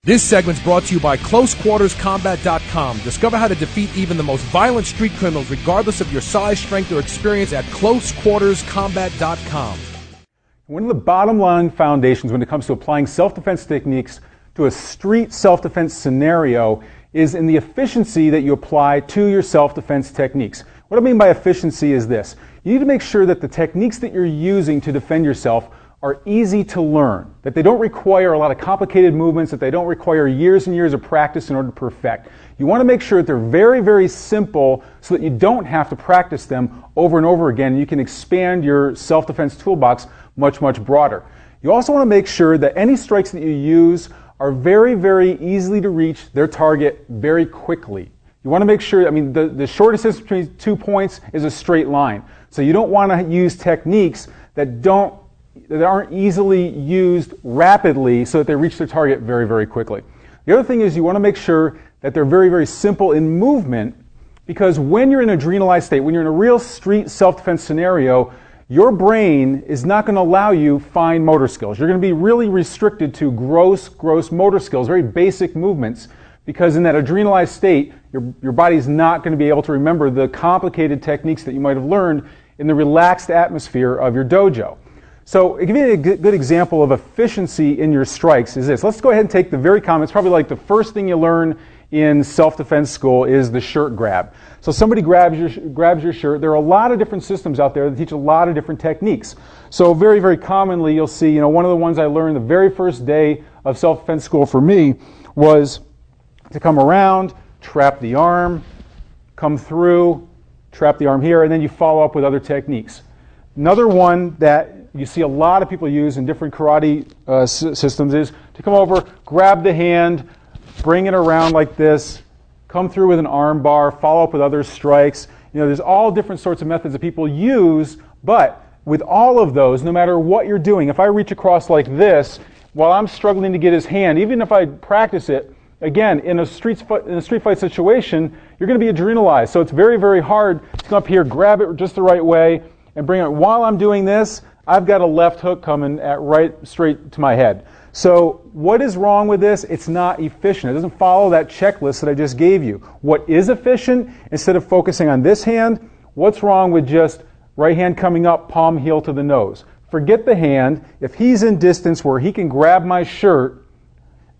This segment's brought to you by CloseQuartersCombat.com. Discover how to defeat even the most violent street criminals regardless of your size, strength, or experience at CloseQuartersCombat.com. One of the bottom line foundations when it comes to applying self-defense techniques to a street self-defense scenario is in the efficiency that you apply to your self-defense techniques. What I mean by efficiency is this. You need to make sure that the techniques that you're using to defend yourself are easy to learn, that they don't require a lot of complicated movements, that they don't require years and years of practice in order to perfect. You want to make sure that they're very, very simple so that you don't have to practice them over and over again, and you can expand your self-defense toolbox much, much broader. You also want to make sure that any strikes that you use are very, very easily to reach their target very quickly. You want to make sure, the shortest distance between 2 points is a straight line. So you don't want to use techniques that aren't easily used rapidly so that they reach their target very, very quickly. The other thing is you want to make sure that they're very, very simple in movement, because when you're in an adrenalized state, when you're in a real street self-defense scenario, your brain is not going to allow you fine motor skills. You're going to be really restricted to gross motor skills, very basic movements, because in that adrenalized state, your body's not going to be able to remember the complicated techniques that you might have learned in the relaxed atmosphere of your dojo. So, to give you a good example of efficiency in your strikes is this. Let's go ahead and take the very common, it's probably like the first thing you learn in self-defense school is the shirt grab. So somebody grabs your shirt. There are a lot of different systems out there that teach a lot of different techniques. So very, very commonly you'll see, one of the ones I learned the very first day of self-defense school for me was to come around, trap the arm, come through, trap the arm here, and then you follow up with other techniques. Another one that you see a lot of people use in different karate systems is to come over, grab the hand, bring it around like this, come through with an arm bar, follow up with other strikes. There's all different sorts of methods that people use, but with all of those, no matter what you're doing, if I reach across like this, while I'm struggling to get his hand, even if I practice it, again, in a street fight situation, you're going to be adrenalized. So it's very, very hard to come up here, grab it just the right way, and bring it. While I'm doing this, I've got a left hook coming straight to my head. So what is wrong with this? It's not efficient. It doesn't follow that checklist that I just gave you. What is efficient, instead of focusing on this hand, what's wrong with just right hand coming up, palm heel to the nose? Forget the hand. If he's in distance where he can grab my shirt,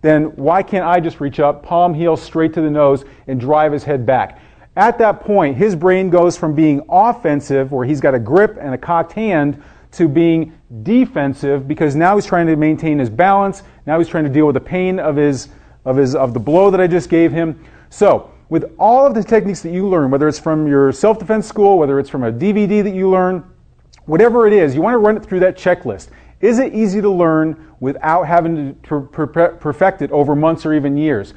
then why can't I just reach up, palm heel straight to the nose, and drive his head back? At that point, his brain goes from being offensive, where he's got a grip and a cocked hand, to being defensive, because now he's trying to maintain his balance. Now he's trying to deal with the pain of the blow that I just gave him. So, with all of the techniques that you learn, whether it's from your self-defense school, whether it's from a DVD that you learn, whatever it is, you want to run it through that checklist. Is it easy to learn without having to perfect it over months or even years?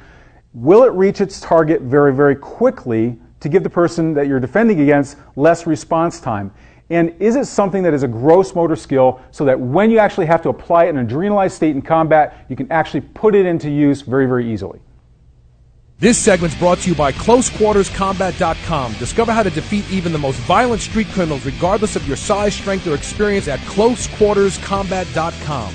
Will it reach its target very, very quickly to give the person that you're defending against less response time? And is it something that is a gross motor skill so that when you actually have to apply it in an adrenalized state in combat, you can actually put it into use very, very easily? This segment's brought to you by CloseQuartersCombat.com. Discover how to defeat even the most violent street criminals regardless of your size, strength, or experience at CloseQuartersCombat.com.